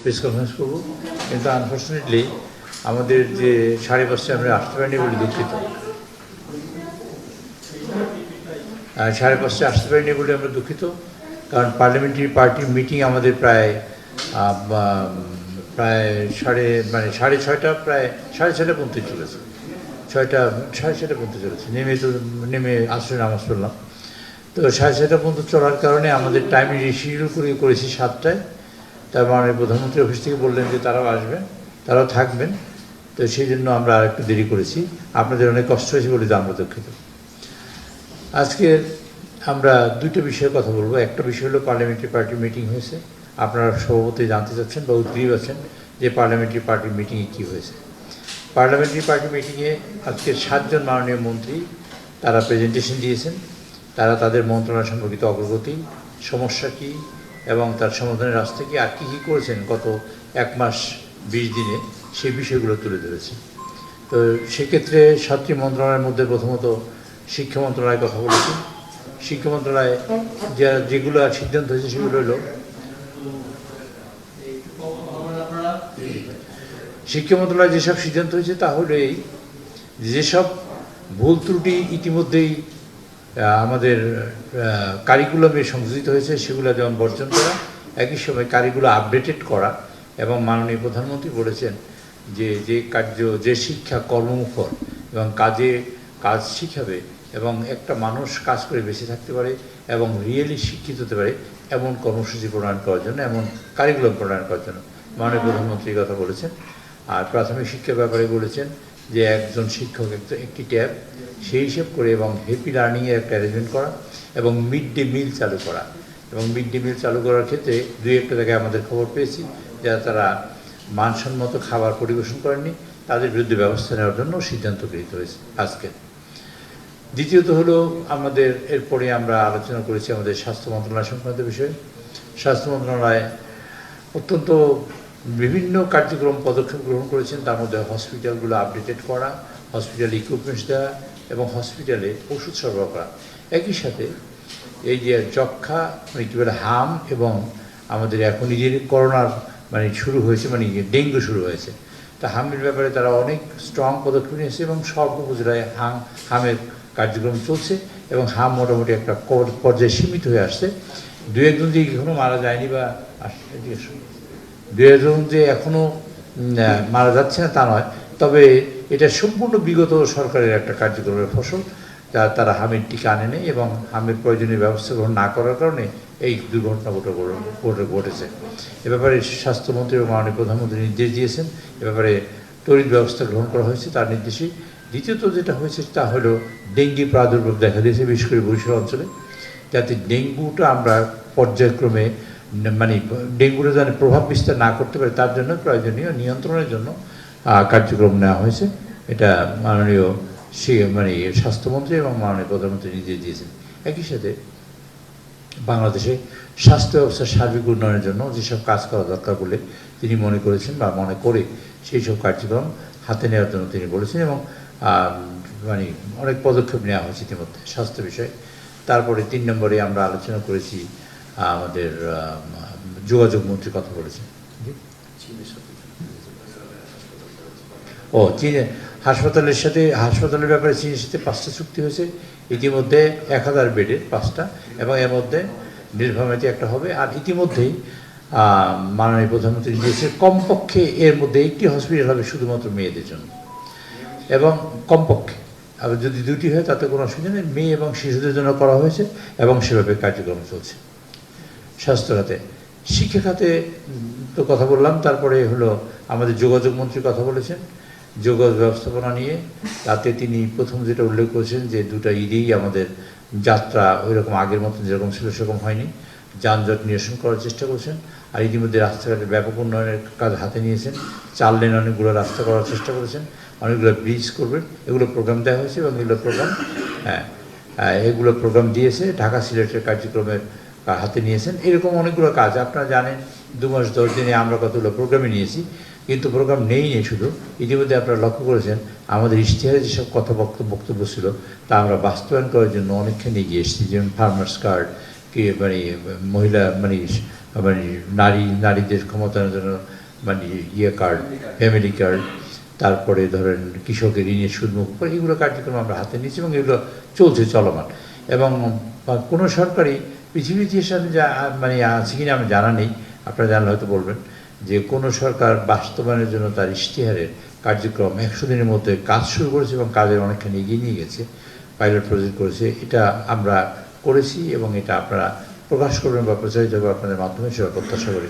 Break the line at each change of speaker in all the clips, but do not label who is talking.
Press conference করবো, কিন্তু unfortunately আমাদের যে 5:30 আমরা আসতে পারিনি বলে দুঃখিত। 5:30 আসতে পারিনি বলে আমরা দুঃখিত, কারণ পার্লামেন্টারি পার্টির মিটিং আমাদের প্রায় 6:30 প্রায় 6:30 পর্যন্ত চলেছে। 6:30 পর্যন্ত চলেছে। নেমে আসলে নামাজ পড়লাম। তো 6:30 পর্যন্ত চলার কারণে আমাদের টাইম রিশিডিউল করেছি 7টায়। তার মানে প্রধানমন্ত্রী অফিস থেকে বললেন যে তারাও আসবেন, তারাও থাকবেন। তো সেই জন্য আমরা আর একটু দেরি করেছি। আপনাদের অনেক কষ্ট হয়েছে বলে আমরা দুঃখিত। আজকে আমরা দুটো বিষয়ে কথা বলবো। একটা বিষয় হলো পার্লামেন্টারি পার্টির মিটিং হয়েছে। আপনারা সভাপতি জানতে চাচ্ছেন বা উদ্গ্রীব আছেন যে পার্লামেন্টারি পার্টির মিটিংয়ে কী হয়েছে। পার্লামেন্টারি পার্টি মিটিংয়ে আজকে 7 জন মাননীয় মন্ত্রী তারা প্রেজেন্টেশন দিয়েছেন। তারা তাদের মন্ত্রণালয় সম্পর্কিত অগ্রগতি, সমস্যা কী এবং তার সমাধানের রাস্তা কী, আর কী কী করেছেন গত 1 মাস 20 দিনে, সেই বিষয়গুলো তুলে ধরেছে। তো সেক্ষেত্রে 7টি মন্ত্রণালয়ের মধ্যে প্রথমত শিক্ষা মন্ত্রণালয়ের কথা বলেছি। শিক্ষা মন্ত্রণালয়ে যেগুলো সিদ্ধান্ত হয়েছে সেগুলো হলো, শিক্ষা মন্ত্রণালয়ে যেসব সিদ্ধান্ত হয়েছে তা হলো এই, যেসব ভুল ত্রুটি ইতিমধ্যেই আমাদের কারিকুলামে সংযোজিত হয়েছে সেগুলো যেমন বর্জন করা, একই সময় কারিকুলাম আপডেটেড করা। এবং মাননীয় প্রধানমন্ত্রী বলেছেন যে শিক্ষা কর্মমুখর এবং কাজ শিখাবে এবং একটা মানুষ কাজ করে বেঁচে থাকতে পারে এবং রিয়েলি শিক্ষিত হতে পারে এমন কর্মসূচি প্রণয়ন করার জন্য, এমন কারিকুলাম প্রণয়ন করার জন্য মাননীয় প্রধানমন্ত্রী কথা বলেছেন। আর প্রাথমিক শিক্ষার ব্যাপারে বলেছেন যে একজন শিক্ষক একটি ট্যাব সেই হিসেব করে এবং হ্যাপি লার্নিংয়ের একটা অ্যারেঞ্জমেন্ট করা এবং মিড ডে মিল চালু করা। এবং মিড ডে মিল চালু করার ক্ষেত্রে 2-1টা জায়গায় আমাদের খবর পেয়েছি যারা তারা মানসম্মত খাবার পরিবেশন করেননি, তাদের বিরুদ্ধে ব্যবস্থা নেওয়ার জন্য সিদ্ধান্ত গৃহীত হয়েছে আজকে। দ্বিতীয়ত হলো আমাদের এরপরে আমরা আলোচনা করেছি আমাদের স্বাস্থ্য মন্ত্রণালয় সংক্রান্ত বিষয়ে। স্বাস্থ্য মন্ত্রণালয় অত্যন্ত বিভিন্ন কার্যক্রম পদক্ষেপ গ্রহণ করেছেন। তার মধ্যে হসপিটালগুলো আপডেটেড করা, হসপিটাল ইকুইপমেন্টস দেওয়া এবং হসপিটালে ওষুধ সরবরাহ করা। একই সাথে এই যে যক্ষা কী বলে হাম এবং আমাদের এখন যে করোনার শুরু হয়েছে ডেঙ্গু শুরু হয়েছে, তা হামের ব্যাপারে তারা অনেক স্ট্রং পদক্ষেপ নিয়েছে এবং সব উপজেলায় হামের কার্যক্রম চলছে এবং হাম মোটামুটি একটা পর্যায়ে সীমিত হয়ে আসছে। 2-1 যে এখনও মারা যায়নি বা 2-1 যে এখনও মারা যাচ্ছে না তা নয়, তবে এটা সম্পূর্ণ বিগত সরকারের একটা কার্যক্রমের ফসল। তারা হামের টিকা আনেনি এবং হামের প্রয়োজনীয় ব্যবস্থা গ্রহণ না করার কারণে এই দুর্ঘটনা ঘটেছে। এ ব্যাপারে স্বাস্থ্যমন্ত্রী এবং মাননীয় প্রধানমন্ত্রী নির্দেশ দিয়েছেন, এ ব্যাপারে তড়িৎ ব্যবস্থা গ্রহণ করা হয়েছে তার নির্দেশে। দ্বিতীয়ত যেটা হয়েছে তা হলো ডেঙ্গি প্রাদুর্ভাব দেখা দিয়েছে বিশেষ করে বরিশাল অঞ্চলে, যাতে ডেঙ্গুটা আমরা পর্যায়ক্রমে ডেঙ্গুটা যেন প্রভাব বিস্তার না করতে পারে তার জন্য প্রয়োজনীয় নিয়ন্ত্রণের জন্য কার্যক্রম নেওয়া হয়েছে। এটা মাননীয় স্বাস্থ্যমন্ত্রী এবং মাননীয় প্রধানমন্ত্রী নির্দেশ দিয়েছেন। একই সাথে বাংলাদেশে স্বাস্থ্য ব্যবস্থার সার্বিক উন্নয়নের জন্য যেসব কাজ করা দরকার বলে তিনি মনে করেছেন বা মনে করে সেই সব কার্যক্রম হাতে নেওয়ার জন্য তিনি বলেছেন এবং অনেক পদক্ষেপ নেওয়া হয়েছে ইতিমধ্যে স্বাস্থ্য বিষয়ে। তারপরে 3 নম্বরে আমরা আলোচনা করেছি আমাদের যোগাযোগ মন্ত্রী কথা বলেছেন। চীনে হাসপাতালের ব্যাপারে চীনের সাথে 5টা চুক্তি হয়েছে ইতিমধ্যে, 1000 বেডের 5টা, এবং এর মধ্যে নির্ভরনীতি একটা হবে। আর ইতিমধ্যেই মাননীয় প্রধানমন্ত্রী দিয়েছে কমপক্ষে এর মধ্যে 1টি হসপিটাল হবে শুধুমাত্র মেয়েদের জন্য, এবং কমপক্ষে আবার যদি 2টি হয় তাতে কোনো অসুবিধা নেই। মেয়ে এবং শিশুদের জন্য করা হয়েছে এবং সেভাবে কার্যক্রম চলছে। স্বাস্থ্য খাতে, শিক্ষা খাতে তো কথা বললাম। তারপরে হলো আমাদের যোগাযোগ মন্ত্রী কথা বলেছেন যোগাযোগ ব্যবস্থাপনা নিয়ে। তাতে তিনি প্রথম যেটা উল্লেখ করেছেন যে 2টা ঈদেই আমাদের যাত্রা ওই রকম আগের মতন যেরকম ছিল সেরকম হয়নি, যানজট নিরসন করার চেষ্টা করছেন। আর ইতিমধ্যে রাস্তাঘাটের ব্যাপক উন্নয়নের কাজ হাতে নিয়েছেন। 4 লেন অনেকগুলো রাস্তা করার চেষ্টা করেছেন, অনেকগুলো ব্রিজ করবেন, এগুলো প্রোগ্রাম দেওয়া হয়েছে এবং এগুলো প্রোগ্রাম দিয়েছে। ঢাকা সিলেটের কার্যক্রমের হাতে নিয়েছেন। এরকম অনেকগুলো কাজ আপনারা জানেন। 2 মাস 10 দিনে আমরা কতগুলো প্রোগ্রামে নিয়েছি, কিন্তু প্রোগ্রাম নেই শুধু। ইতিমধ্যে আপনারা লক্ষ্য করেছেন আমাদের ইশতেহারে যেসব বক্তব্য ছিল তা আমরা বাস্তবায়ন করার জন্য অনেকখানি এগিয়ে এসেছি। যেমন ফার্মার্স কার্ড, কি মহিলা মানে নারীদের ক্ষমতায়নের জন্য মানে কার্ড, ফ্যামিলি কার্ড, তারপরে ধরেন কৃষকের ঋণের সুদমুক্ত করে এগুলো কার্যক্রম আমরা হাতে নিয়েছি এবং এগুলো চলছে চলমান। এবং কোনো সরকারি পৃথিবীর ইতিহাসে যা মানে আছে কিনা আমি জানা নেই, আপনারা জানলে হয়তো বলবেন, যে কোনো সরকার বাস্তবায়নের জন্য তার ইশতেহারের কার্যক্রম 100 দিনের মধ্যে কাজ শুরু করেছে এবং কাজের অনেকখানি এগিয়ে নিয়ে গেছে, পাইলট প্রজেক্ট করেছে। এটা আমরা করেছি এবং এটা আপনারা প্রকাশ করবেন বা প্রচারিত হবে আপনাদের মাধ্যমে, সেটা প্রত্যাশা করি।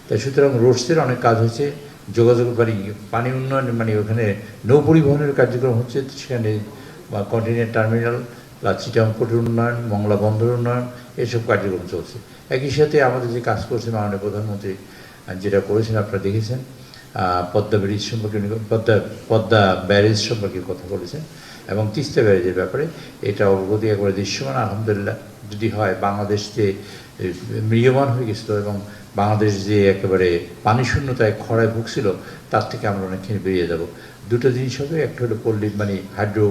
তাই সুতরাং রোডসের অনেক কাজ হয়েছে, যোগাযোগ পানি উন্নয়ন মানে ওখানে নৌ পরিবহনের কার্যক্রম হচ্ছে, সেখানে বা কন্টেইনার টার্মিনাল বা চিটাং পোর্টের উন্নয়ন, মংলা বন্দর উন্নয়ন, এসব কার্যক্রম চলছে। একই সাথে আমাদের যে কাজ করছে মাননীয় প্রধানমন্ত্রী যেটা করেছেন আপনারা দেখেছেন, পদ্মা ব্যারেজ সম্পর্কে পদ্মা ব্যারেজ সম্পর্কে কথা বলেছেন এবং তিস্তা ব্যারেজের ব্যাপারে এটা অগ্রগতি একবারে দৃশ্যমান। আলহামদুলিল্লাহ যদি হয়, বাংলাদেশ যে ম্রিয়মান হয়ে গেছিলো এবং বাংলাদেশ যে একেবারে পানি শূন্যতায় খরায় ভুগছিল, তার থেকে আমরা অনেকখানি বেরিয়ে যাব। দুটো জিনিস হবে, একটা হলো পল্লী মানে হাইড্রো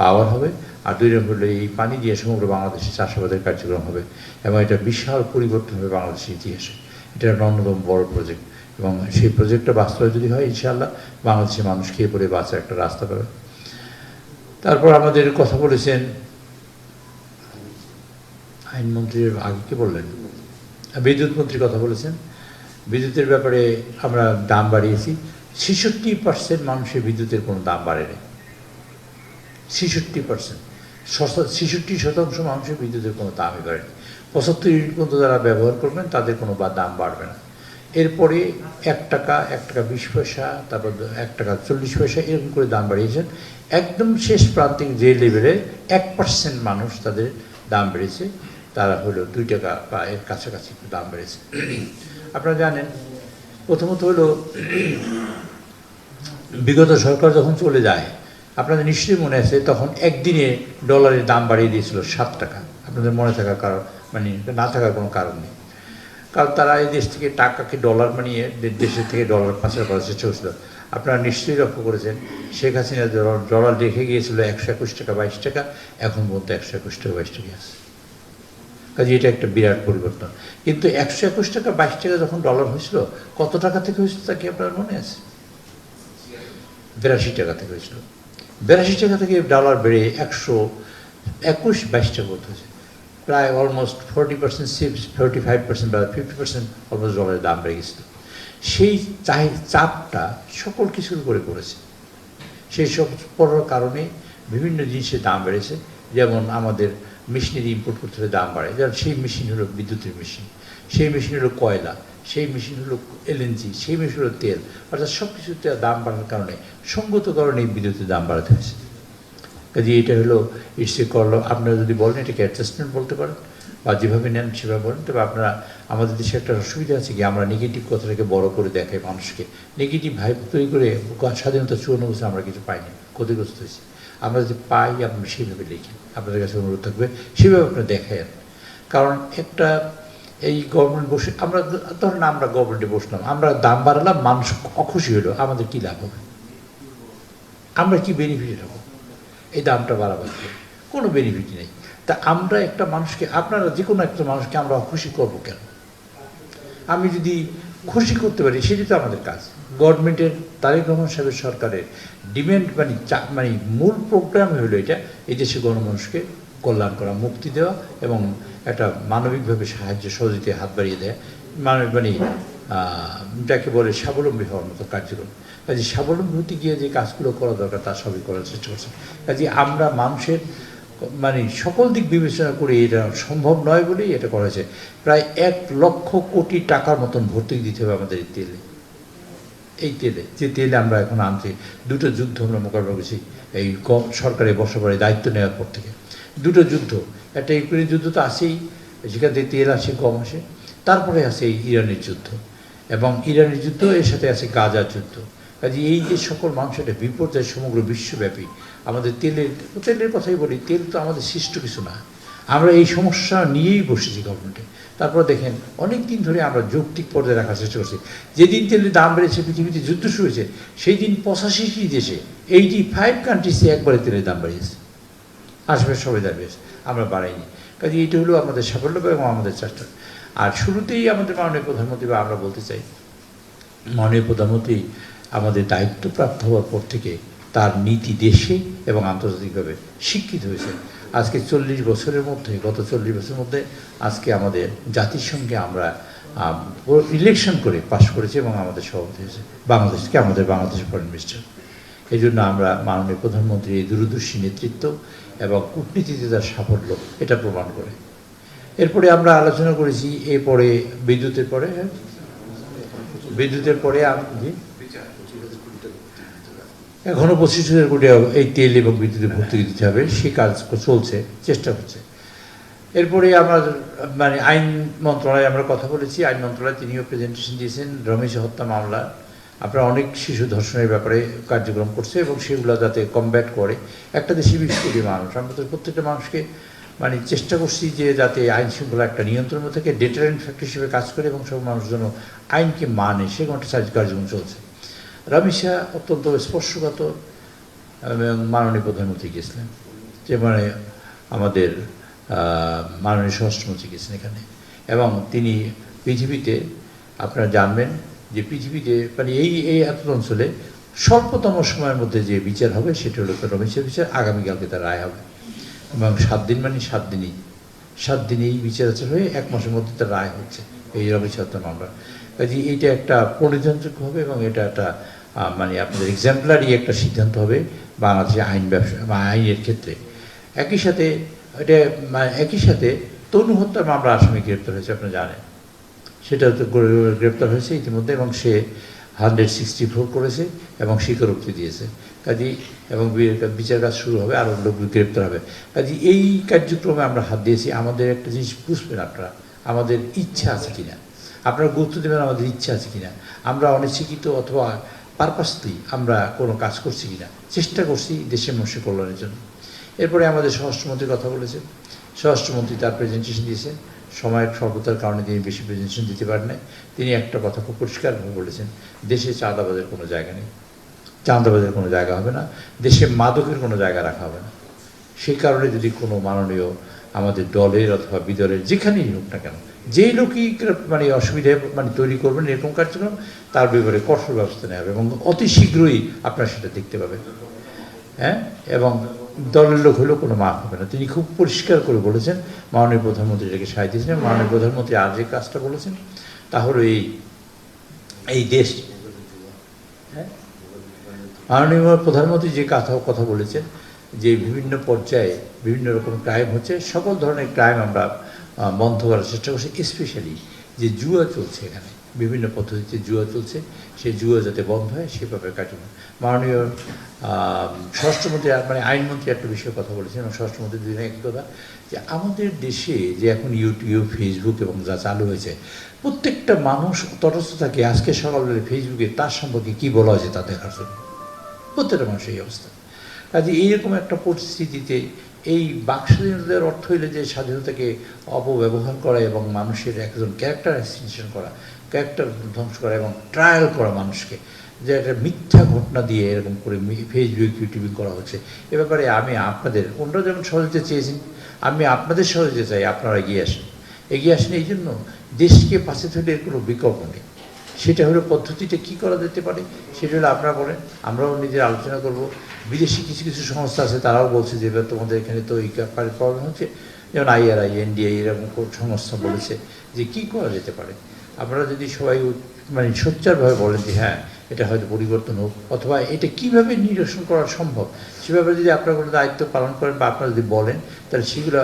পাওয়ার হবে, আর দুই নম্বর হলো এই পানি দিয়ে সমগ্র বাংলাদেশের চাষাবাদের কার্যক্রম হবে এবং এটা বিশাল পরিবর্তন হবে বাংলাদেশের ইতিহাসে। এটা একটা অন্যতম বড় প্রজেক্ট এবং সেই প্রজেক্টটা বাস্তবে যদি হয়, ইনশাআল্লাহ বাংলাদেশের মানুষ খেয়ে পড়ে বাঁচার একটা রাস্তা পাবে। তারপর আমাদের কথা বলেছেন আইনমন্ত্রীর আগে কি বললেন, বিদ্যুৎ মন্ত্রী কথা বলেছেন। বিদ্যুতের ব্যাপারে আমরা দাম বাড়িয়েছি। 66% মানুষের বিদ্যুতের কোনো দাম বাড়েনি। 66%, 66% মানুষের বিদ্যুতের কোনো দামই বাড়েনি। 75 ইউনিট পর্যন্ত যারা ব্যবহার করবেন তাদের কোনো দাম বাড়বে না। এরপরে 1 টাকা, 1 টাকা 20 পয়সা, তারপর 1 টাকা 40 পয়সা, এরকম করে দাম বাড়িয়েছেন। একদম শেষ প্রান্তিক যে লেভেলে 1% মানুষ তাদের দাম বেড়েছে, তারা হলো 2 টাকা বা এর কাছাকাছি দাম বেড়েছে। আপনারা জানেন, প্রথমত হলো বিগত সরকার যখন চলে যায়, আপনাদের নিশ্চয়ই মনে আছে, তখন একদিনে ডলারের দাম বাড়িয়ে দিয়েছিল 7 টাকা। আপনাদের মনে থাকার কারণ মানে না থাকার কোনো কারণ নেই, কারণ তারা এই দেশ থেকে টাকাকে ডলার বানিয়ে দেশের থেকে ডলার পাচার করার চেষ্টা করছিল। আপনারা নিশ্চয়ই লক্ষ্য করেছেন, শেখ হাসিনা ডলার রেখে গিয়েছিল 121 টাকা 22 টাকা, এখন বলতে 121 টাকা 22 টাকা আছে। কাজে এটা একটা বিরাট পরিবর্তন। কিন্তু 121 টাকা 22 টাকা যখন ডলার হয়েছিল, কত টাকা থেকে হয়েছিল তা কি আপনার মনে আছে? 82 টাকা থেকে হয়েছিল। 82 টাকা থেকে ডলার বেড়ে 121-22 টাকা করতে হয়েছে, প্রায় অলমোস্ট 40%, 45% বা 50% অলমোস্ট ডলারের দাম বেড়ে গেছিল। সেই চাপটা সকল কিছুর উপরে পড়েছে। সেই সব পড়ার কারণে বিভিন্ন জিনিসের দাম বেড়েছে। যেমন আমাদের মেশিনারি ইম্পোর্ট করতে হলে দাম বাড়ে, যেমন সেই মেশিন হলো বিদ্যুতের মেশিন, সেই মেশিন হলো কয়লা, সেই মেশিন হলো এলএনজি, সেই মেশিন হলো তেল, অর্থাৎ সব কিছুতে দাম বাড়ার কারণে সঙ্গত কারণে এই বিদ্যুতের দাম বাড়াতে হয়েছে। কাজে এটা হলো ইস্যু করলো। আপনারা যদি বলেন এটাকে অ্যাডজাস্টমেন্ট বলতে পারেন বা যেভাবে নেন সেভাবে বলেন। তবে আপনারা, আমাদের দেশে একটা অসুবিধা আছে কি, আমরা নেগেটিভ কথাটাকে বড় করে দেখাই মানুষকে, নেগেটিভ ভাইব তৈরি করে। স্বাধীনতা 54 বছর আমরা কিছু পাইনি, ক্ষতিগ্রস্ত হয়েছি। আমরা যদি পাই, আপনি সেইভাবে লিখেন, আপনাদের কাছে অনুরোধ থাকবে সেভাবে আপনারা দেখান। কারণ একটা এই গভর্নমেন্ট বসে, আমরা ধরেন আমরা গভর্নমেন্টে বসলাম, আমরা দাম বাড়ালাম, মানুষ অখুশি হলো, আমাদের কী লাভ হবে? আমরা কি বেনিফিট হবো এই দামটা বাড়াবার? কোনো বেনিফিট নেই। তা আমরা একটা মানুষকে, আপনারা যে কোনো একটা মানুষকে আমরা খুশি করবো কেন? আমি যদি খুশি করতে পারি সেটি তো আমাদের কাজ। গভর্নমেন্টের, তারেক রহমান সাহেবের সরকারের ডিমান্ড মানে মূল প্রোগ্রাম হলো এটা, এই দেশে গণমানুষকে কল্যাণ করা, মুক্তি দেওয়া এবং একটা মানবিকভাবে সাহায্য সহযোগিতায় হাত বাড়িয়ে দেয়, যাকে বলে স্বাবলম্বী হওয়ার মতো কার্যক্রম। কাজে স্বাবলম্বী হতে গিয়ে যে কাজগুলো করা দরকার তার সবই করার চেষ্টা করছে। কাজে আমরা মানুষের সকল দিক বিবেচনা করে এটা সম্ভব নয় বলেই এটা করা হয়েছে। প্রায় 1 লক্ষ কোটি টাকার মতন ভর্তুকি দিতে হবে আমাদের এই তেলে যে তেলে আমরা এখন আনছি। 2টো যুদ্ধ আমরা মোকাবিলা করেছি এই সরকারের বর্ষপরে দায়িত্ব নেওয়ার পর থেকে। 2টো যুদ্ধ, একটা ইউক্রেনের যুদ্ধ তো আসেই, সেখান থেকে তেল আসে কম আসে, তারপরে আছে এই ইরানের যুদ্ধ, এবং ইরানের যুদ্ধ এর সাথে আছে গাজার যুদ্ধ। কাজে এই যে সকল মানুষের একটা বিপর্যয় সমগ্র বিশ্বব্যাপী। আমাদের তেলের কথাই বলি, তেল তো আমাদের সৃষ্ট কিছু না, আমরা এই সমস্যা নিয়েই বসেছি গভর্নমেন্টে। তারপর দেখেন অনেক দিন ধরে আমরা যৌক্তিক পর্যায়ে রাখার চেষ্টা করছি। যেদিন তেলের দাম বেড়েছে, পৃথিবীতে যুদ্ধ শুরু হয়েছে, সেই দিন 85টি দেশে 85 কান্ট্রিসে একবারে তেলের দাম বাড়িয়েছে, আশেপাশে সবাই দাঁড়িয়েছে, আমরা বাড়াইনি। কাজে এইটা হলো আমাদের সাফল্য এবং আমাদের চেষ্টা। আর শুরুতেই আমাদের মাননীয় প্রধানমন্ত্রী বা আমরা বলতে চাই, মাননীয় প্রধানমন্ত্রী আমাদের দায়িত্বপ্রাপ্ত হওয়ার পর থেকে তার নীতি দেশে এবং আন্তর্জাতিকভাবে স্বীকৃত হয়েছে। আজকে 40 বছরের মধ্যে, গত 40 বছরের মধ্যে আজকে আমাদের জাতিসংঘে আমরা ইলেকশন করে পাশ করেছি এবং আমাদের সভাপতি হয়েছে বাংলাদেশকে, আমাদের বাংলাদেশের ফরেন মিনিস্টার। এই জন্য আমরা মাননীয় প্রধানমন্ত্রীর এই দূরদর্শী নেতৃত্ব এবং কূটনীতিতে তার সাফল্য এটা প্রমাণ করে। এরপরে আমরা আলোচনা করেছি এরপরে বিদ্যুতের পরে এখনও 25,000 কোটি এই তেল এবং বিদ্যুতে ভর্তুকি দিতে হবে, সেই কাজ চলছে, চেষ্টা করছে। এরপরে আমরা মানে আইন মন্ত্রণালয়ে আমরা কথা বলেছি, আইন মন্ত্রণালয় তিনিও প্রেজেন্টেশন দিয়েছেন। রমেশ হত্যা মামলা আপনারা অনেক শিশু ধর্ষণের ব্যাপারে কার্যক্রম করছে এবং সেগুলো যাতে কমব্যাট করে। একটা দেশে 20 কোটি মানুষ, আমরা তো প্রত্যেকটা মানুষকে মানে চেষ্টা করছি যে যাতে আইন শৃঙ্খলা একটা নিয়ন্ত্রণ থেকে ডেটারেন্ট ফ্যাক্টর হিসেবে কাজ করে এবং সব মানুষ যেন আইনকে মানে, সেরকম একটা কার্যক্রম চলছে। রমেশা অত্যন্ত স্পর্শকাতর এবং মাননীয় প্রধানমন্ত্রী গেছিলেন, যে মানে আমাদের মাননীয় স্বরাষ্ট্রমন্ত্রী গেছেন এখানে, এবং তিনি পৃথিবীতে আপনারা জানবেন যে পৃথিবীতে মানে এই এত অঞ্চলে স্বল্পতম সময়ের মধ্যে যে বিচার হবে সেটা হলো রমেশের বিচার। আগামীকালকে তার রায় হবে এবং 7 দিন মানে 7 দিনেই বিচার আচার হয়ে 1 মাসের মধ্যে তার রায় হচ্ছে এই রমেশ হত্যা মামলা। কাজে এইটা একটা পরিধানযোগ্য হবে এবং এটা একটা মানে আপনাদের এক্সাম্পলারি একটা সিদ্ধান্ত হবে বাংলাদেশের আইন ব্যবসা বা আইনের ক্ষেত্রে। একই সাথে তনু হত্যার মামলা আসামি গ্রেপ্তার হয়েছে, আপনারা জানেন, সেটা তো গ্রেপ্তার হয়েছে ইতিমধ্যে এবং সে 164 করেছে এবং স্বীকারোক্তি দিয়েছে। কাজেই এবং বিচার কাজ শুরু হবে, আরও লোক গ্রেপ্তার হবে। কাজেই এই কার্যক্রমে আমরা হাত দিয়েছি। আমাদের একটা জিনিস বুঝবেন আপনারা, আমাদের ইচ্ছা আছে কিনা, আপনারা গুরুত্ব দেবেন আমাদের ইচ্ছা আছে কিনা, আমরা অনিচ্ছাকৃত অথবা পারপাসলি আমরা কোনো কাজ করছি কিনা, চেষ্টা করছি দেশের মানুষের কল্যাণের জন্য। এরপরে আমাদের স্বরাষ্ট্রমন্ত্রীর কথা বলেছেন, স্বরাষ্ট্রমন্ত্রী তার প্রেজেন্টেশন দিয়েছেন। সময়ের স্বল্পতার কারণে তিনি বেশি প্রেজেন্টেশন দিতে পারেন নাই। তিনি একটা কথা খুব পরিষ্কারভাবে বলেছেন, দেশে চাঁদাবাজের কোনো জায়গা নেই, চাঁদাবাজের কোনো জায়গা হবে না, দেশে মাদকের কোনো জায়গা রাখা হবে না। সেই কারণে যদি কোনো মাননীয় আমাদের দলের অথবা বিদলের যেখানেই হোক না কেন, যেই লোকই মানে অসুবিধায় মানে তৈরি করবেন এরকম কার্যক্রম, তার ব্যাপারে কঠোর ব্যবস্থা নেওয়া হবে এবং অতি শীঘ্রই আপনারা সেটা দেখতে পাবেন। হ্যাঁ, এবং দলের লোক হলেও কোনো মাফ হবে না। তিনি খুব পরিষ্কার করে বলেছেন, মাননীয় প্রধানমন্ত্রী এটাকে সায় দিয়েছেন। মাননীয় প্রধানমন্ত্রী আর যে কাজটা বলেছেন তা হলো এই দেশ, হ্যাঁ, মাননীয় প্রধানমন্ত্রী যে কথা বলেছেন যে বিভিন্ন পর্যায়ে বিভিন্ন রকম ক্রাইম হচ্ছে, সকল ধরনের ক্রাইম আমরা বন্ধ করার চেষ্টা করছি। স্পেশালি যে জুয়া চলছে এখানে, বিভিন্ন পদ্ধতিতে জুয়া চলছে, সেই জুয়া যাতে বন্ধ হয় সেভাবে কার্যক্রম। মাননীয় স্বরাষ্ট্রমন্ত্রী মানে আইনমন্ত্রী একটা বিষয়ে কথা বলেছেন এবং স্বরাষ্ট্রমন্ত্রী দুদিন একই কথা, যে আমাদের দেশে যে এখন ইউটিউব, ফেসবুক এবং যা চালু হয়েছে, প্রত্যেকটা মানুষ তটস্থ থাকে আজকে সকালবেলা ফেসবুকে তার সম্পর্কে কী বলা হয়েছে তা দেখার জন্য, প্রত্যেকটা মানুষের এই অবস্থা। কাজে এইরকম একটা পরিস্থিতিতে এই বাকস্বাধীনতার অর্থ হইলে যে স্বাধীনতাকে অপব্যবহার করা এবং মানুষের একজন ক্যারেক্টার অ্যাসিনেশন করা, ক্যারেক্টার ধ্বংস করা এবং ট্রায়াল করা মানুষকে, যে একটা মিথ্যা ঘটনা দিয়ে এরকম করে ফেসবুক ইউটিউবিং করা হচ্ছে, এ ব্যাপারে আমি আপনাদের, অন্যরা যেমন সহযোগিতা চেয়েছেন, আমি আপনাদের সহযোগিতা চাই। আপনারা এগিয়ে আসেন এই জন্য দেশকে পাশে ধরে এর কোনো বিকল্প নেই। সেটা হলো পদ্ধতিটা কী করা যেতে পারে, সেটা হলো আপনারা বলেন, আমরাও নিজের আলোচনা করব। বিদেশি কিছু কিছু সংস্থা আছে, তারাও বলছে যে এবার তোমাদের এখানে তো এই প্রবলেম হচ্ছে, যেমন IRI, NDI এরকম সংস্থা বলেছে যে কী করা যেতে পারে। আপনারা যদি সবাই মানে সোচ্চারভাবে বলেন যে হ্যাঁ এটা হয়তো পরিবর্তন হোক, অথবা এটা কীভাবে নিরসন করা সম্ভব, সেভাবে যদি আপনারা কোনো দায়িত্ব পালন করেন বা আপনারা যদি বলেন, তাহলে সেগুলো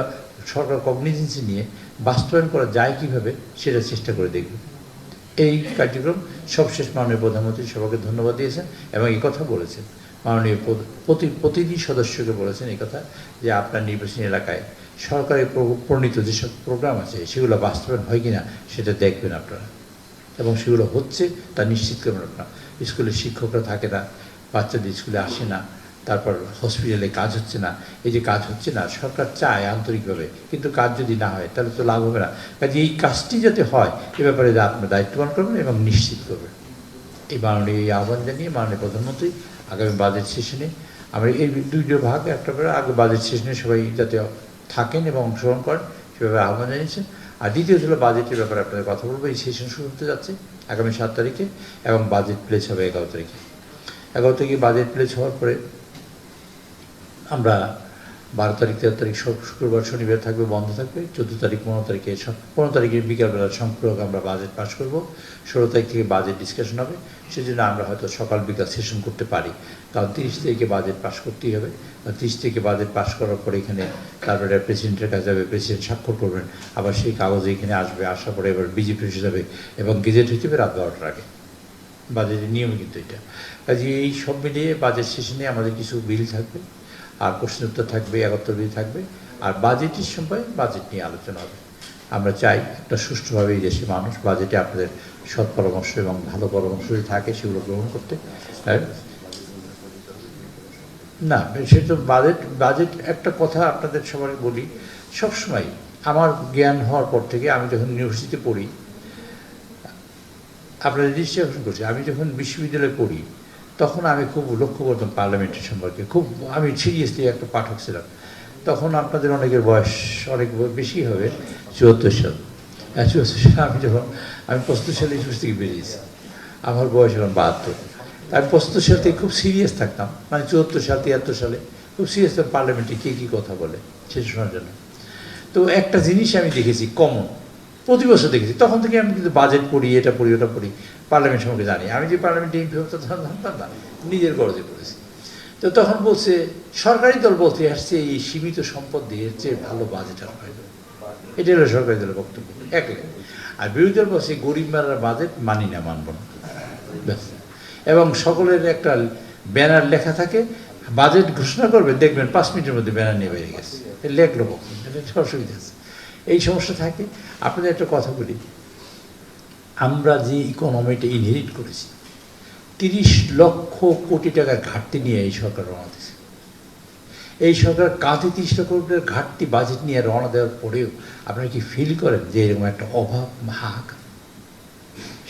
সরকার কগনিজেন্সি নিয়ে বাস্তবায়ন করা যায় কীভাবে সেটা চেষ্টা করে দেখবে। এই কার্যক্রম সবশেষ মাননীয় প্রধানমন্ত্রী সবাইকে ধন্যবাদ দিয়েছেন এবং এই কথা বলেছেন, মাননীয় প্রতিটি সদস্যকে বলেছেন এই কথা, যে আপনার নির্বাচনী এলাকায় সরকারের প্রণীত যেসব প্রোগ্রাম আছে সেগুলো বাস্তবায়ন হয় কিনা সেটা দেখবেন আপনারা, এবং সেগুলো হচ্ছে তা নিশ্চিত করবেন আপনারা। স্কুলের শিক্ষকরা থাকে না, বাচ্চাদের স্কুলে আসে না, তারপর হসপিটালে কাজ হচ্ছে না, এই যে কাজ হচ্ছে না, সরকার চায় আন্তরিকভাবে, কিন্তু কাজ যদি না হয় তাহলে তো লাভ হবে না। কাজে এই কাজটি যাতে হয় এ ব্যাপারে আপনার দায়িত্ববান করবেন এবং নিশ্চিত করবেন। এই মাননীয় এই আহ্বান জানিয়ে মাননীয় প্রধানমন্ত্রী আগামী বাজেট সেশনে, আমরা এই দুটো ভাগ একটা করে আগে বাজেট সেশনে সবাই যাতে থাকেন এবং অংশগ্রহণ করেন সেভাবে আহ্বান জানিয়েছেন। আর দ্বিতীয়ত হলো বাজেটের ব্যাপারে আপনাদের কথা বলবো। এই সেশন শুরু হতে যাচ্ছে আগামী 7 তারিখে এবং বাজেট প্লেস হবে 11 তারিখে। 11 তারিখে বাজেট প্লেস হওয়ার পরে আমরা 12 তারিখ 13 তারিখ শুক্রবার শনিবার থাকবে, বন্ধ থাকবে। 14 তারিখ 15 তারিখে 15 তারিখের বিকালবেলা সম্পূরক আমরা বাজেট পাস করব। 16 তারিখ থেকে বাজেট ডিসকাশন হবে। সেজন্য আমরা হয়তো সকাল বিকাল সেশন করতে পারি, কারণ 30 তারিখে বাজেট পাস করতেই হবে। 30 তারিখে বাজেট পাস করার পরে এখানে তারপরে প্রেসিডেন্টের কাছে যাবে, প্রেসিডেন্ট স্বাক্ষর করবেন, আবার সেই কাগজে এখানে আসবে, আসার পরে এবার বিজেপি এসে যাবে এবং গেজেট হইতে হবে রাত 12টার আগে। বাজেটের নিয়ম কিন্তু এটা। কাজে এই সব মিলিয়ে বাজেট সেশনে আমাদের কিছু বিল থাকবে, আর প্রশ্ন উত্তর থাকবে, 71 বিল থাকবে, আর বাজেটের সময় বাজেট নিয়ে আলোচনা হবে। আমরা চাই একটা সুষ্ঠুভাবে এই দেশে মানুষ বাজেটে আপনাদের সৎ পরামর্শ এবং ভালো পরামর্শ যদি থাকে সেগুলো গ্রহণ করতে। না, সেটা বাজেট একটা কথা আপনাদের সবাই বলি, সবসময় আমার জ্ঞান হওয়ার পর থেকে আমি যখন ইউনিভার্সিটিতে পড়ি, আপনাদের দৃষ্টি আকর্ষণ করছি, আমি যখন বিশ্ববিদ্যালয়ে পড়ি তখন আমি খুব লক্ষ্য করতাম পার্লামেন্টের সম্পর্কে, খুব আমি সিরিয়াসলি একটা পাঠক ছিলাম। তখন আপনাদের অনেকের বয়স অনেক বেশি হবে, 74 সাল। 74 সালে আমি 75 সালে ইউনিভার্সিটি থেকে বেরিয়েছি, আমার বয়স এখন 72। আমি 75 সাল থেকে খুব সিরিয়াস থাকতাম, মানে 74 সাল 73 সালে খুব সিরিয়াস থাকতাম পার্লামেন্টে কে কী কথা বলে সেটা শোনার জন্য। তো একটা জিনিস আমি দেখেছি কমন, প্রতি বছর দেখেছি, তখন থেকে আমি কিন্তু বাজেট পড়ি, এটা পড়ি, ওটা পড়ি, পার্লামেন্ট সম্পর্কে জানি। আমি যে পার্লামেন্টে এমপি হতো তখন জানতাম না, নিজের গরজে পড়েছি। তো তখন বলছে সরকারি দল বলতে আসছে এই সীমিত সম্পদ দিয়ে চেয়ে ভালো বাজেট আর হয় না, এটা হলো সরকারি দলের বক্তব্য একলে। আর বিরোধী দল বলছে গরিব মারার বাজেট মানি না, মানব না, ব্যাস। এবং সকলের একটা ব্যানার লেখা থাকে, বাজেট ঘোষণা করবে, দেখবেন 5 মিনিটের মধ্যে ব্যানার নিয়ে বেরিয়ে গেছে, লেখলো কখন, এটা অসুবিধা আছে, এই সমস্যা থাকে। আপনাদের একটা কথা বলি, আমরা যে ইকোনমিটা ইনহেরিট করেছি, 30 লক্ষ কোটি টাকার ঘাটতি নিয়ে এই সরকার রওনা দিয়েছে। এই সরকার কাঁধে 30 লক্ষ কোটির ঘাটতি বাজেট নিয়ে রওনা দেওয়ার পরেও আপনারা কি ফিল করেন যে এরকম একটা অভাব হাক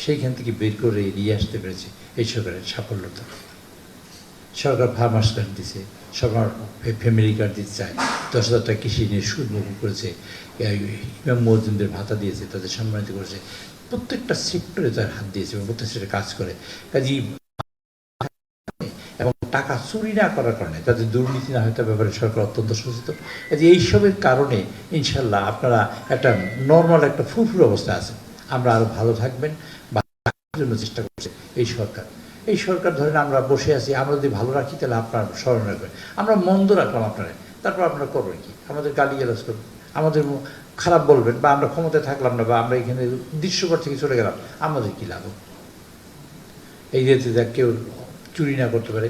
সেইখান থেকে বের করে নিয়ে আসতে পেরেছে এই সরকারের সাফল্যতা। সরকার ফার্মার্স কার্ড দিচ্ছে, সরকার ফ্যামিলি কার্ড দিতে চায়, 10,000 টাকা কৃষি নিয়ে সুদ মুকুব করেছে, ইমাম মুয়াজ্জিনদের ভাতা দিয়েছে, তাদের সম্মানিত করেছে, প্রত্যেকটা সেক্টরে তার হাত দিয়েছে এবং প্রত্যেক সেক্টরে কাজ করে। কাজেই এবং টাকা চুরি না করার কারণে, তাদের দুর্নীতি না হয় তার ব্যাপারে সরকার অত্যন্ত সচেতন। কাজে এইসবের কারণে ইনশাল্লাহ আপনারা একটা নর্মাল একটা ফুরফুর অবস্থা আছে। আমরা আরও ভালো থাকবেন বা জন্য চেষ্টা করছে এই সরকার। এই সরকার ধরেন আমরা বসে আছি, আমরা যদি ভালো রাখি তাহলে আপনার স্মরণ রাখবেন, আমরা মন্দ রাখলাম আপনারা, তারপর আপনারা করবেন কি? আমাদের গালিগালাজ করবেন, আমাদের খারাপ বলবেন, বা আমরা ক্ষমতায় থাকলাম না, বা আমরা এখানে দৃশ্যপট থেকে চলে গেলাম, আমাদের কী লাভ? এই যে কেউ চুরি না করতে পারে,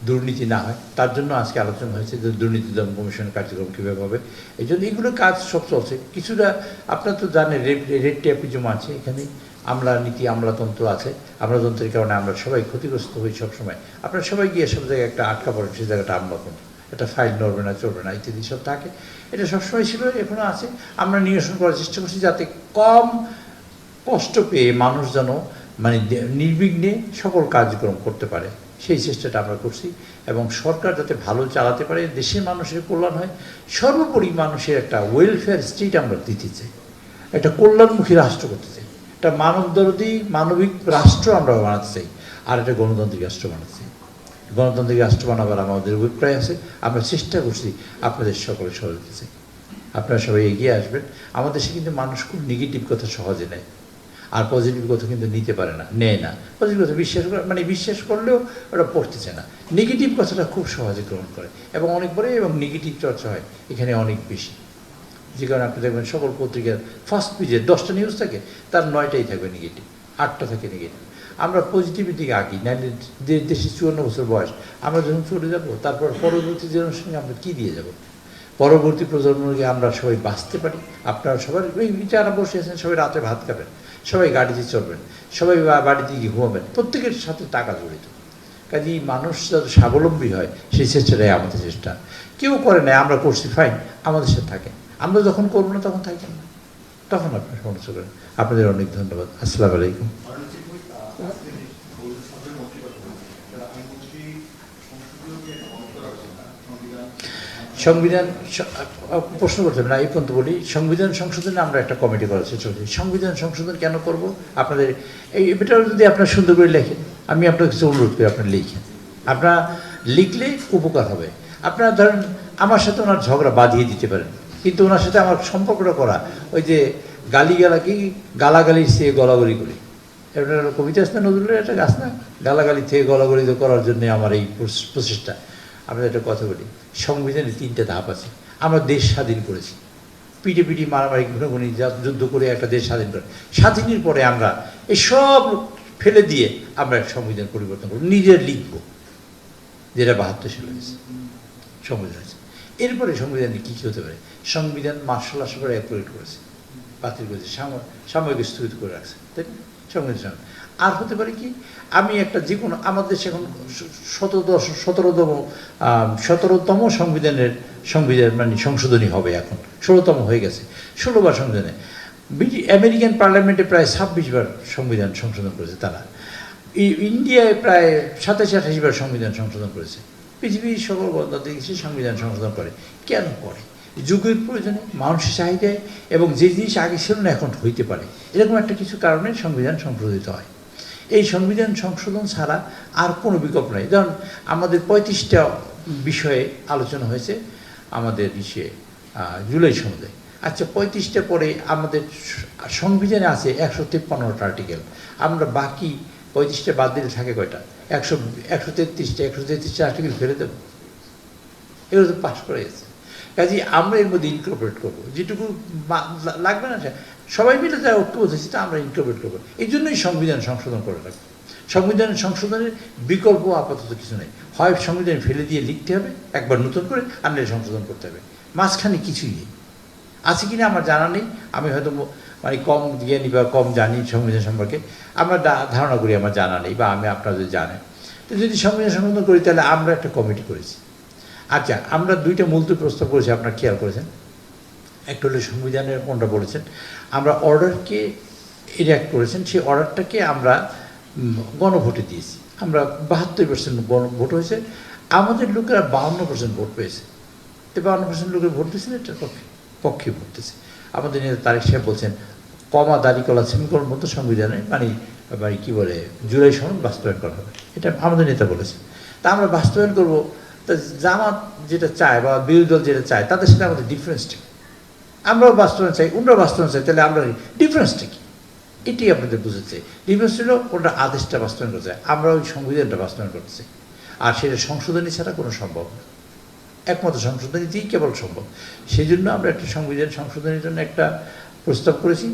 দুর্নীতি না হয়, তার জন্য আজকে আলোচনা হয়েছে যে দুর্নীতি দমন কমিশনের কার্যক্রম কীভাবে হবে। এই জন্য এগুলো কাজ সব চলছে। কিছুটা আপনারা তো জানেন রেড টেপিজম আছে এখানে, আমলানীতি আমলাতন্ত্র আছে, আমলাতন্ত্রের কারণে আমরা সবাই ক্ষতিগ্রস্ত হই সবসময়। আপনারা সবাই গিয়ে সব জায়গায় একটা আটকা পড়েন, সেই জায়গাটা আমলাতন্ত্র, একটা ফাইল নড়বে না, চলবে না, ইত্যাদি সব থাকে। এটা সবসময় ছিল, এখনও আছে। আমরা নিরসন করার চেষ্টা করছি যাতে কম কষ্ট পেয়ে মানুষ যেন মানে নির্বিঘ্নে সকল কার্যক্রম করতে পারে, সেই চেষ্টাটা আমরা করছি। এবং সরকার যাতে ভালো চালাতে পারে, দেশের মানুষের কল্যাণ হয়, সর্বোপরি মানুষের একটা ওয়েলফেয়ার স্টেট আমরা দিতে চাই, একটা কল্যাণমুখী রাষ্ট্র করতে চাই, একটা মানবদরদী মানবিক রাষ্ট্র আমরা বানাতে চাই, আর একটা গণতান্ত্রিক রাষ্ট্র বানাতে চাই। গণতান্ত্রিক রাষ্ট্র বানাবার আমাদের অভিপ্রায় আছে, আমরা চেষ্টা করছি আপনাদের সকলে সহযোগিতা চাই। আপনারা সবাই এগিয়ে আসবেন। আমাদের দেশে কিন্তু মানুষ খুব নেগেটিভ কথা সহজে নেয়, আর পজিটিভ কথা কিন্তু নিতে পারে না, নেয় না। পজিটিভ কথা বিশ্বাস করে, মানে বিশ্বাস করলেও ওটা পড়তেছে না, নেগেটিভ কথাটা খুব সহজে গ্রহণ করে এবং অনেক পরে, এবং নেগেটিভ চর্চা হয় এখানে অনেক বেশি। যে কারণে আপনি দেখবেন সকল পত্রিকার ফার্স্ট পেজে 10টা নিউজ থাকে, তার 9টাই থাকবে নেগেটিভ, 8টা থাকে নেগেটিভ। আমরা পজিটিভের দিকে আগি, নাহলে দেশে 54 বছর বয়স, আমরা যখন চলে যাব, তারপর পরবর্তী জেনারেশনকে আমরা কী দিয়ে যাব? পরবর্তী প্রজন্মকে আমরা সবাই বাঁচতে পারি। আপনারা সবাই ওই যারা বসে আছেন সবাই রাতে ভাত খাবেন, সবাই গাড়িতে চলবেন, সবাই বাড়িতে গিয়ে ঘুমাবেন, প্রত্যেকের সাথে টাকা জড়িত। কাজেই মানুষ যাতে স্বাবলম্বী হয় সেই চেষ্টাটাই আমাদের চেষ্টা। কেউ করে না, আমরা করছি, ফাইন, আমাদের সাথে থাকেন। আমরা যখন করবো না তখন থাকেন না, তখন আপনার সমস্যা করেন। আপনাদের অনেক ধন্যবাদ। আসসালামু আলাইকুম। সংবিধান প্রশ্ন করতে হবে না, এই পর্যন্ত বলি। সংবিধান সংশোধনে আমরা একটা কমিটি করার চেষ্টা করছি। সংবিধান সংশোধন কেন করব? আপনাদের এটা যদি আপনার সুন্দর করে লেখেন, আমি আপনার কিছু অনুরোধ করি, আপনার লিখেন। আপনারা লিখলে উপকার হবে। আপনারা ধরেন আমার সাথে ওনার ঝগড়া বাঁধিয়ে দিতে পারেন, কিন্তু ওনার সাথে আমার সম্পর্কটা করা ওই যে গালাগালির চেয়ে গলাগলি করি, এটা কবিতা আছে না, নজরুলের একটা গাছ না, গালাগালি থেকে গলাগলি করার জন্য আমার এই প্রচেষ্টা। আমরা একটা কথা বলি, সংবিধানে 3টে ধাপ আছে। আমরা দেশ স্বাধীন করেছি, পিটি মারামারি ঘুনাঘুনি যুদ্ধ করে একটা দেশ স্বাধীন করে, স্বাধীনের পরে আমরা এসব ফেলে দিয়ে আমরা সংবিধান পরিবর্তন করব, নিজের লিখব, যেটা 72 সালে হয়েছে সংবিধান হয়েছে। এরপরে সংবিধানে কী কী হতে পারে? সংবিধান মার্শাল আসর করে অ্যাপ্রুভ করেছে, বাতিল করেছে, সাময়িক স্থগিত করে রাখছে, তাই না? সংবিধান আর হতে পারে কি, আমি একটা যে কোনো, আমাদের দেশে এখন 17তম সংবিধান মানে সংশোধনী হবে, এখন 16তম হয়ে গেছে, 16বার সংবিধানে। আমেরিকান পার্লামেন্টে প্রায় 26 বার সংবিধান সংশোধন করেছে তারা। ইন্ডিয়ায় প্রায় 27-28 বার সংবিধান সংশোধন করেছে। পৃথিবীর সকল দেশে সংবিধান সংশোধন করে। কেন করে? যুগের প্রয়োজনে, মানুষের চাহিদায়, এবং যে জিনিস আগে ছিল না এখন হইতে পারে, এরকম একটা কিছু কারণে সংবিধান সংশোধিত হয়। এই সংবিধান সংশোধন ছাড়া আর কোনো বিকল্প নাই। যেমন আমাদের 35টা বিষয়ে আলোচনা হয়েছে আমাদের জুলাই সনদে। আচ্ছা, 35টা পরে আমাদের সংবিধানে আছে 153টা আর্টিকেল। আমরা বাকি 35টা বাদ দিলে থাকে কয়টা? 133টা আর্টিকেল ফেলে দেবো? এগুলো তো পাস করে গেছে। কাজে আমরা এর মধ্যে ইনকর্পোরেট করবো, যেটুকু লাগবে না সবাই মিলে যা ঐক্য সেটা আমরা ইনকর্পোরেট করবো। এই জন্যই সংবিধান সংশোধন করে রাখবো। সংবিধান সংশোধনের বিকল্প আপাতত কিছু নেই। হয় সংবিধান ফেলে দিয়ে লিখতে হবে একবার নতুন করে, আর নয় সংশোধন করতে হবে। মাঝখানে কিছুই নেই। আছে কিনা আমার জানা নেই, আমি হয়তো মানে কম জ্ঞানী বা কম জানি সংবিধান সম্পর্কে, আমরা ধারণা করি আমার জানা নেই, বা আমি আপনারা যদি জানেন। তো যদি সংবিধান সংশোধন করি তাহলে আমরা একটা কমিটি করেছি। আচ্ছা, আমরা 2টা মূলতী প্রস্তাব করেছি, আপনারা খেয়াল করেছেন। একটা হলো সংবিধানের কোনটা বলেছেন, আমরা অর্ডারকে ইরেক্ট করেছেন, সেই অর্ডারটাকে আমরা গণভোটে দিয়েছি। আমরা 72% ভোট হয়েছে, আমাদের লোকেরা 52% ভোট পেয়েছে। তো 52% লোকের ভোট দিয়েছেন এটার পক্ষে ভোট দিয়েছে। আমাদের নেতা তারেক সাহেব বলছেন কমা দাড়ি কলা সেমিকোলন মতো সংবিধানে মানে কী বলে জুলাই সনদ বাস্তবায়ন করা হবে, এটা আমাদের নেতা বলেছে। তা আমরা বাস্তবায়ন করবো, তা জামাত যেটা চায় বা বিরোধী দল যেটা চায় তাদের সাথে আমাদের ডিফারেন্সটা, আমরাও বাস্তবায়ন চাই, ওনারাও বাস্তবায়ন চাই, তাহলে আমরা ডিফারেন্সটা কি এটি আপনাদের বুঝেছে। ডিফারেন্স ছিল ওটা আদেশটা বাস্তবায়ন করতে চাই, আমরা ওই সংবিধানটা বাস্তবায়ন করতে চাই। আর সেটা সংশোধনী ছাড়া কোনো সম্ভব না, একমাত্র সংশোধনী দিয়েই কেবল সম্ভব। সেই জন্য আমরা একটা সংবিধান সংশোধনের জন্য একটা প্রস্তাব করেছি।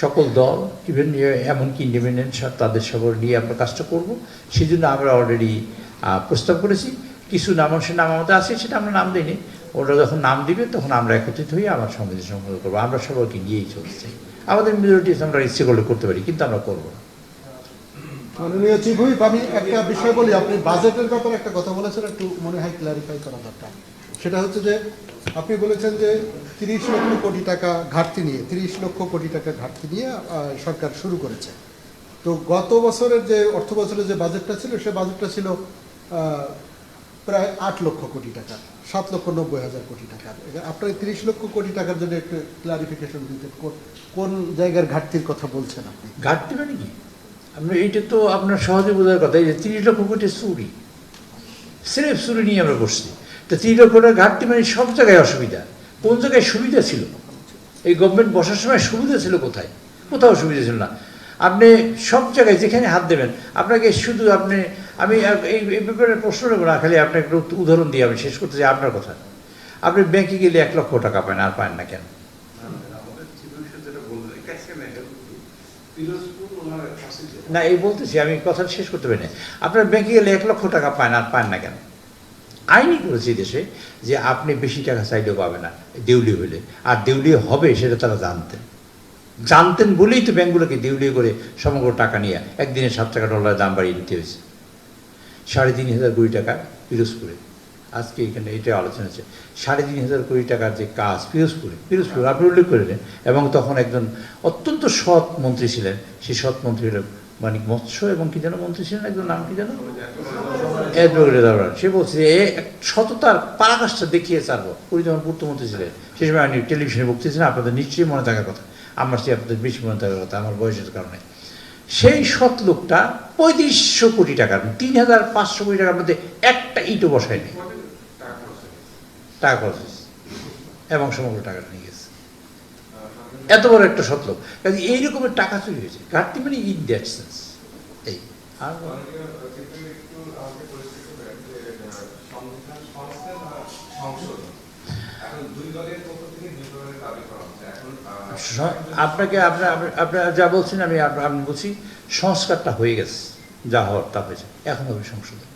সকল দল, ইভেন এমনকি ইন্ডিপেন্ডেন্ট তাদের সবার নিয়ে আমরা কাজটা করব। সেই জন্য আমরা অলরেডি প্রস্তাব করেছি। কিছু নামাংশের নাম আমাদের আছে, সেটা আমরা নাম দিইনি। ওরা যখন নাম দিবে তখন আমরা একত্রিত হয়ে আমার সংবিধান সংশোধন করবো। আমরা সবাইকে নিয়েই চলতে চাই। আমাদের মেজরিটি আমরা ইচ্ছে করলে করতে পারি, কিন্তু আমরা করবো না।
মাননীয় চিফ হুইপ, আমি একটা বিষয় বলি, আপনি বাজেটের ব্যাপারে একটা কথা বলেছেন, একটু মনে হয় ক্লারিফাই করা দরকার। সেটা হচ্ছে যে আপনি বলেছেন যে 30 লক্ষ কোটি টাকা ঘাটতি নিয়ে, 30 লক্ষ কোটি টাকা ঘাটতি নিয়ে সরকার শুরু করেছে। তো গত বছরের যে অর্থ বছরের যে বাজেটটা ছিল, সে বাজেটটা ছিল প্রায় 8 লক্ষ কোটি টাকা, 7,90,000 কোটি টাকা। আপনার 30 লক্ষ কোটি টাকার জন্য একটু ক্লারিফিকেশন দিতেন, কোন জায়গার ঘাটতির কথা বলছেন আপনি?
ঘাটতি মানে কি? আমরা এইটা তো আপনার সহজে বোঝার কথা। এই যে 30 লক্ষ কোটি চুরি, স্রেফ চুরি নিয়ে আমরা বসছি। তো 30 লক্ষ টাকা ঘাটতি মানে সব জায়গায় অসুবিধা। কোন জায়গায় সুবিধা ছিল? এই গভর্নমেন্ট বসার সময় সুবিধা ছিল কোথায়? কোথাও সুবিধা ছিল না। আপনি সব জায়গায় যেখানে হাত দেবেন, আপনাকে শুধু আমি এই ব্যাপারে প্রশ্ন নেব না, খালি আপনাকে একটু উদাহরণ দিয়ে আমি শেষ করতে চাই আপনার কথা। আপনি ব্যাংকে গেলে 1 লক্ষ টাকা পান, আর পান না কেন? না, এই বলতেছি, আমি কথা শেষ করতে পারি না। আপনার ব্যাংকে গেলে 1 লক্ষ টাকা পান, আর পান না কেন? আইনই করেছে দেশে যে আপনি বেশি টাকা চাইলেও পাবে না দেউলিয়া হইলে, আর দেউলিয়া হবে সেটা তারা জানতেন বলেই তো ব্যাংকগুলোকে দেউলিয়া করে সমগ্র টাকা নিয়ে একদিনে $7 দাম বাড়িয়ে নিতে হয়েছে। 3,500 কোটি টাকা পিরোজপুরে, আজকে এখানে এটা আলোচনা হচ্ছে। 3,500 কোটি টাকার যে কাজ পিরোজপুরে আপনি উল্লেখ করে নেন। এবং তখন একজন অত্যন্ত সৎ মন্ত্রী ছিলেন, সেই সৎ মন্ত্রী হলেন মানে মৎস্য এবং কি যেন মন্ত্রী ছিলেন একজন, নাম কি যেন, এডওয়ার্ড দাওরান। সে বলছে যে সততার পরাকাষ্ঠা দেখিয়ে ছাড়বো। উনি যখন পূর্তমন্ত্রী ছিলেন সেই সময় আমি টেলিভিশনে বক্তৃতা, আপনাদের নিশ্চয়ই মনে থাকার কথা, আমার সে আপনাদের বেশি মনে থাকার কথা আমার বয়সের কারণে। সেই সৎ লোকটা 3500 কোটি টাকার 3500 কোটি টাকার মধ্যে একটা ইটও বসায়নি, টাকা খরচ হয়েছে এবং সমগ্র টাকাটা নিয়ে গেছে। এত বড় একটা সৎ লোক, কাজে এই রকমের টাকা চুরি হয়েছে। ঘাটতি মানে ইন দ্যাট সেন্স এই। আর আপনাকে আপনার যা বলছেন আমি বলছি, সংস্কারটা হয়ে গেছে, যা হওয়ার তা হয়েছে, এখন হবে সংশোধন।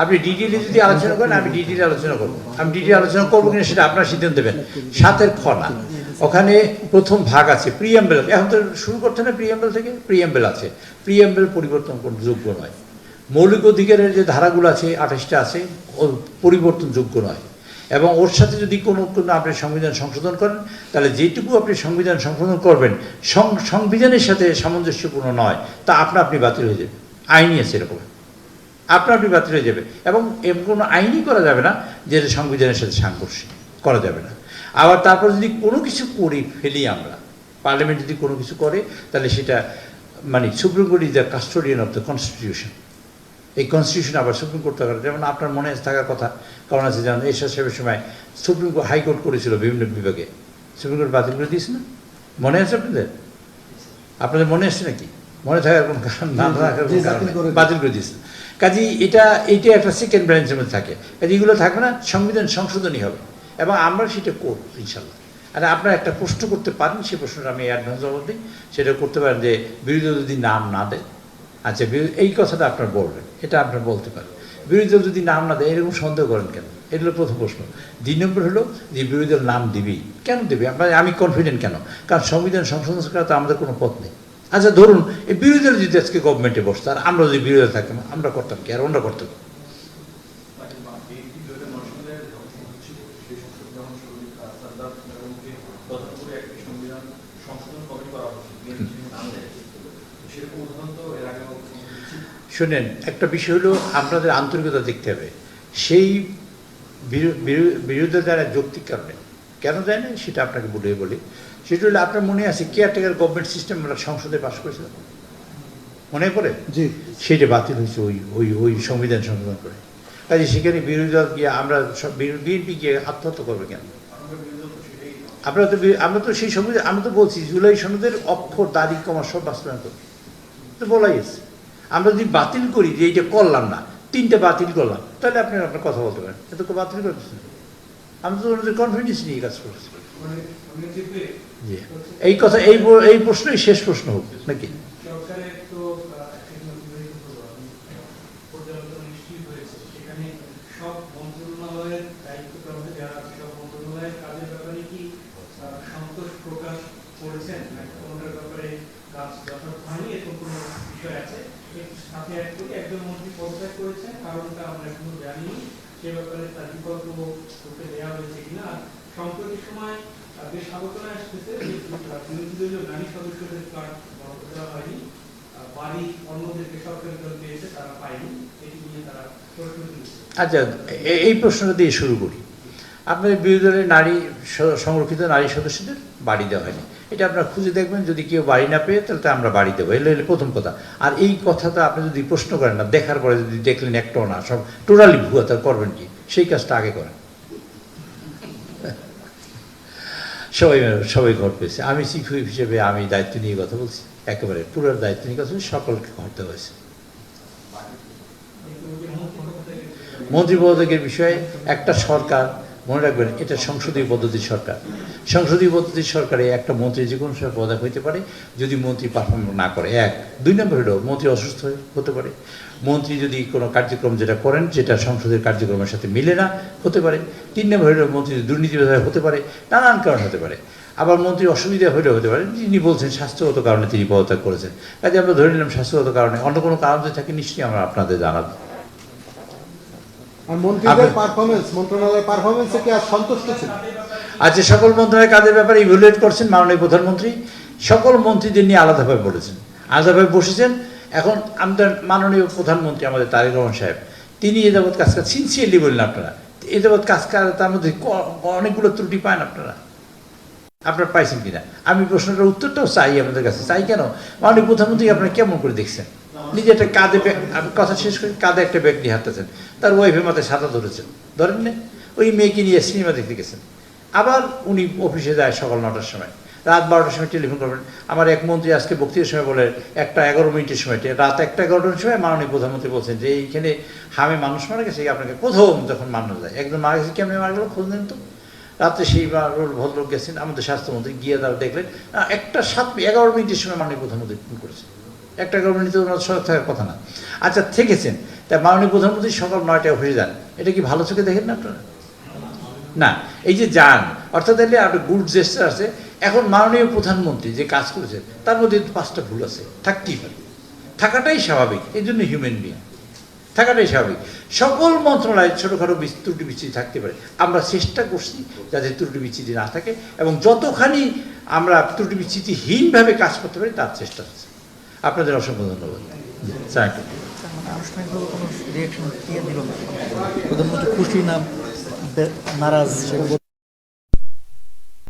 আপনি ডিটেইলে যদি আলোচনা করেন আমি ডিটেইলে আলোচনা করবো, আমি ডিটেইলে আলোচনা করবো কিনা সেটা আপনার সিদ্ধান্ত দেবেন। সাতের খনা ওখানে প্রথম ভাগ আছে প্রিয়াম্বেল, এখন তো শুরু করতে না প্রিয়াম্বেল থেকে, প্রিয়াম্বেল আছে, প্রিয়াম্বেল পরিবর্তন যোগ্য নয়। মৌলিক অধিকারের যে ধারাগুলো আছে 28টা আছে, ও পরিবর্তনযোগ্য নয়। এবং ওর সাথে যদি কোনো আপনি সংবিধান সংশোধন করেন তাহলে যেটুকু আপনি সংবিধান সংশোধন করবেন সংবিধানের সাথে সামঞ্জস্যপূর্ণ নয় তা আপনি বাতিল হয়ে যাবে। আইনই আছে এরকম, আপনি বাতিল হয়ে যাবে। এবং কোনো আইনই করা যাবে না যেটা সংবিধানের সাথে সাংঘর্ষিক, করা যাবে না। আবার তারপর যদি কোনো কিছু করি ফেলি আমরা, পার্লামেন্ট যদি কোনো কিছু করে তাহলে সেটা মানে supreme court is the custodian of the constitution. এই কনস্টিটিউশন আবার সুপ্রিম কোর্ট থাকার, যেমন আপনার মনে থাকার কথা, কারণ আছে যেমন এরশাদ সাহেবের সময় সুপ্রিম কোর্ট হাইকোর্ট করেছিল বিভিন্ন বিভাগে, সুপ্রিম কোর্ট বাতিল করে দিয়েছে না? মনে আছে আপনাদের মনে আসছে নাকি? মনে থাকার কোনো কারণ না থাকার কোনো কারণে বাতিল করে দিয়েছে। কাজেই এইটা একটা সেকেন্ড ব্রাঞ্চের মধ্যে থাকে, কাজে এগুলো থাকবে না, সংবিধান সংশোধনই হবে এবং আমরা সেটা করব ইনশাল্লাহ। আর আপনারা একটা প্রশ্ন করতে পারেন, সেই প্রশ্নটা আমি অ্যাডভান্স জবাব দিই, সেটা করতে পারেন যে বিরোধী দল যদি নাম না দেয়, আচ্ছা এই কথাটা আপনার বলবেন, এটা আপনার বলতে পারেন। বিরোধী দল যদি নাম না দেয় এরকম সন্দেহ করেন কেন? এটা হলো প্রথম প্রশ্ন। 2 নম্বর হলো যে বিরোধী দল নাম দিবেই কেন দেবে, আমি কনফিডেন্ট কেন? কারণ সংবিধান সংশোধন করা তো আমাদের কোনো পথ নেই। আচ্ছা ধরুন এই বিরোধী দল যদি আজকে গভর্নমেন্টে বসতো আর আমরা যদি বিরোধী থাকতাম, আমরা করতাম কি? আর অন্য করতাম কি? শুনেন, একটা বিষয় হলো আপনাদের আন্তরিকতা দেখতে হবে। সেই বিরোধী দ্বারা যৌক্তিক কারণে কেন যায় না সেটা আপনাকে বলি। সেটা হলো আপনার মনে আছে কেয়ারটেকার গভর্নমেন্ট সিস্টেম আমরা সংসদে পাশ করেছিলাম, মনে পড়ে? জি, সেটা বাতিল হয়েছে ওই সংবিধান সংশোধন করে। কাজে সেখানে বিরোধী দল গিয়ে আমরা সব বিএনপি গিয়ে আত্মহত্যা করবে কেন? আমরা তো সেই সংবিধান, আমরা তো বলছি জুলাই সনদের অক্ষর তারিখ কমা সব বাস্তবায়ন করব, তো বলাই আছে। আমরা যদি বাতিল করি যে এইটা করলাম না, 3টে বাতিল করলাম, তাহলে আপনার কথা বলতে পারেন এত বাতিল করতেছেন। আমি তো ওনাদের কনফিডেন্স নিয়ে কাজ করছি। জি, এই কথা এই প্রশ্নই শেষ প্রশ্ন হোক নাকি?
একজন মন্ত্রী পদত্যাগ করেছেন, কারণটা আমরা এখনো জানিনি, সে ব্যাপারে তার বিকল্প করতে দেওয়া হয়েছে কিনা। সম্প্রতি সময় বেশ আলোচনা আসতেছে যে বিরোধী দলীয় নারী সদস্যদের কার্ড দেওয়া হয়নি, বাড়ি অন্যদেরকে সরকারি দল পেয়েছে, তারা পায়নি, এটি নিয়ে তারা প্রশ্ন তুলছে।
আচ্ছা, এই প্রশ্নটা দিয়ে শুরু করি। আপনাদের বিরোধী দলের সংরক্ষিত নারী সদস্যদের বাড়ি দেওয়া হয়নি, এটা আপনারা খুঁজে দেখবেন। যদি কেউ বাড়ি না পেয়ে তাহলে আমরা বাড়ি দেবো, এলে প্রথম কথা। আর এই কথাটা আপনি যদি প্রশ্ন করেন না, দেখার পরে যদি দেখলেন একটাও না, সব টোটালি ভুয়া, তা করবেন কি? সেই কাজটা আগে করেন। সবাই ঘর পেয়েছে। আমি চিফ হুইপ হিসেবে আমি দায়িত্ব নিয়ে কথা বলছি, একেবারে পুরো দায়িত্ব নিয়ে কথা বলছি, সকলকে করতে হয়েছে। মন্ত্রী পদত্যাগের বিষয়ে একটা সরকার, মনে রাখবেন এটা সংসদীয় পদ্ধতির সরকার। সংসদীয় পদ্ধতির সরকারে একটা মন্ত্রী যে কোনো সময় পদত্যাগ হইতে পারে যদি মন্ত্রী পারফর্ম না করে। 1 2 নম্বর হলো মন্ত্রী অসুস্থ হতে পারে, মন্ত্রী যদি কোনো কার্যক্রম যেটা করেন যেটা সংসদের কার্যক্রমের সাথে মিলে না হতে পারে। 3 নম্বর হলো মন্ত্রী দুর্নীতি হতে পারে, নানান কারণ হতে পারে। আবার মন্ত্রী অসুবিধা হলেও হতে পারে, যিনি বলছেন স্বাস্থ্যগত কারণে তিনি পদত্যাগ করেছেন, কাজে আমরা ধরে নিলাম স্বাস্থ্যগত কারণে। অন্য কোনো কারণ যদি থাকে নিশ্চয়ই আমরা আপনাদের জানাবো।
আর মন্ত্রীদের পারফরমেন্স, মন্ত্রণালয়ের পারফরমেন্সে কি আর সন্তুষ্ট ছিল?
আজকে সকল মন্ত্রণালয়ের কাজের ব্যাপারে ইভ্যালুয়েট করছেন মাননীয় প্রধানমন্ত্রী, সকল মন্ত্রীদের নিয়ে আলাদাভাবে বলেছেন, আলাদাভাবে বসেছেন। এখন আমাদের মাননীয় প্রধানমন্ত্রী আমাদের তারেক রহমান সাহেব, তিনি এ যাবৎ কাজ সিনসিয়ারলি বললেন আপনারা, এ যাবৎ কাজ তার মধ্যে অনেকগুলো ত্রুটি পান আপনারা পাইছেন কিনা? আমি প্রশ্নটার উত্তরটাও চাই আমাদের কাছে, চাই কেন, মাননীয় প্রধানমন্ত্রী আপনারা কেমন করে দেখছেন? নিজে একটা কাঁধে আমি কথা শেষ করি, কাঁধে একটা ব্যাগ নিয়ে হাঁটতেছেন, তার ওয়াইফের মাথায় ছাতা ধরেছেন, ধরেন না, ওই মেয়েকে নিয়ে সিনেমা দেখতে গেছেন। আবার উনি অফিসে যায় সকাল 9টার সময়, রাত 12টার সময় টেলিফোন করবেন। আমার এক মন্ত্রী আজকে বক্তৃতার সময় বলে 1:11 সময়, রাত 1:11টার সময় মাননীয় প্রধানমন্ত্রী বলছেন যে এইখানে হামে মানুষ মারা গেছে, আপনাকে প্রথম যখন মানা যায় একজন মারা গেছে, কেমনি মারা গেল খোঁজ নেন তো। রাত্রে সেই ভদ্রলোক গেছেন, আমাদের স্বাস্থ্যমন্ত্রী গিয়ে তারা দেখলেন 1:11 সময় মাননীয় প্রধানমন্ত্রী ফোন করেছেন। 1:11 ওনার সজাগ থাকার কথা না। আচ্ছা থেকেছেন, তাই মাননীয় প্রধানমন্ত্রী সকাল 9টায় অফিসে যান, এটা কি ভালো চোখে দেখেন না আপনারা? না, এই যে যান, অর্থাৎ এলে একটা গুড জেস্টার আছে। এখন মাননীয় প্রধানমন্ত্রী যে কাজ করেছে তার মধ্যে 5টা ভুল আছে, থাকতেই পারে, থাকাটাই স্বাভাবিক, এই জন্য হিউম্যান বিং, থাকাটাই স্বাভাবিক। সকল মন্ত্রণালয়ে ছোটোখাটো ত্রুটি বিচ্যুতি থাকতে পারে, আমরা চেষ্টা করছি যাতে ত্রুটি বিচ্যুতি না থাকে এবং যতখানি আমরা ত্রুটি বিচ্যুতিহীনভাবে কাজ করতে পারি তার চেষ্টা হচ্ছে। আপনাদের অসংখ্য ধন্যবাদ। Thank you.
আনুষ্ঠানিকভাবে কোনো রিয়াকশন দিয়ে দিল না, প্রধানমন্ত্রী খুশি না নারাজ সেটা